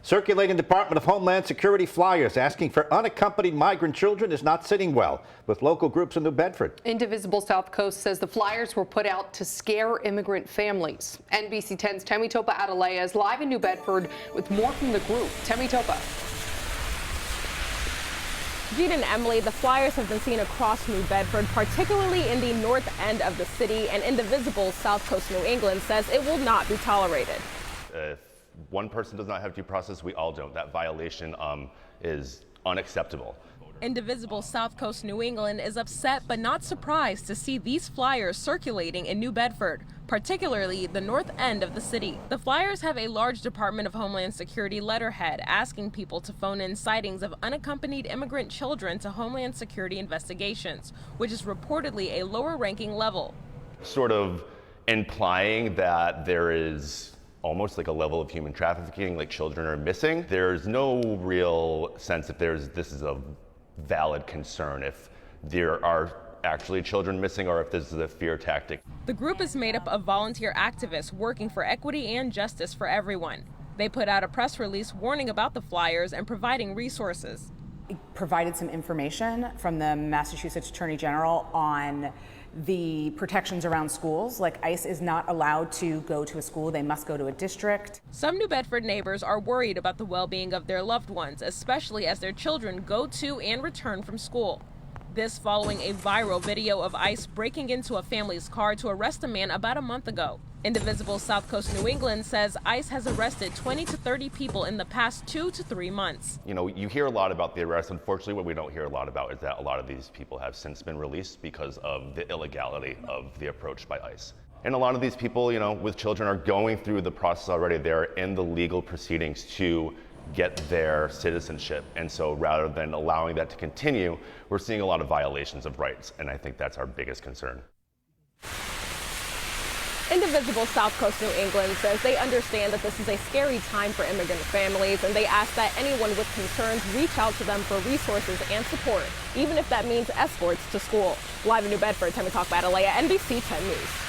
Circulating Department of Homeland Security flyers asking for unaccompanied migrant children is not sitting well with local groups in New Bedford. Indivisible SouthCoast says the flyers were put out to scare immigrant families. NBC 10's Temitope Atalaya is live in New Bedford with more from the group. Temitope. Jean and Emily, the flyers have been seen across New Bedford, particularly in the north end of the city, and Indivisible SouthCoast New England says it will not be tolerated. If one person does not have due process, we all don't. That violation is unacceptable. Indivisible SouthCoast New England is upset but not surprised to see these flyers circulating in New Bedford, particularly the north end of the city. The flyers have a large Department of Homeland Security letterhead asking people to phone in sightings of unaccompanied immigrant children to Homeland Security investigations, which is reportedly a lower ranking level. Sort of implying that there is almost like a level of human trafficking, like children are missing. There's no real sense if this is a valid concern, if there are actually children missing or if this is a fear tactic. The group is made up of volunteer activists working for equity and justice for everyone. They put out a press release warning about the flyers and providing resources. It provided some information from the Massachusetts Attorney General on the protections around schools, like ICE is not allowed to go to a school, they must go to a district. Some New Bedford neighbors are worried about the well-being of their loved ones, especially as their children go to and return from school. This following a viral video of ICE breaking into a family's car to arrest a man about a month ago. Indivisible SouthCoast New England says ICE has arrested 20 to 30 people in the past 2 to 3 months. You know, you hear a lot about the arrests. Unfortunately, what we don't hear a lot about is that a lot of these people have since been released because of the illegality of the approach by ICE. And a lot of these people, you know, with children are going through the process already. They're in the legal proceedings to get their citizenship. And so rather than allowing that to continue, we're seeing a lot of violations of rights. And I think that's our biggest concern. Indivisible SouthCoast New England says they understand that this is a scary time for immigrant families, and they ask that anyone with concerns reach out to them for resources and support, even if that means escorts to school. Live in New Bedford, Temitope Atalaya, NBC 10 News.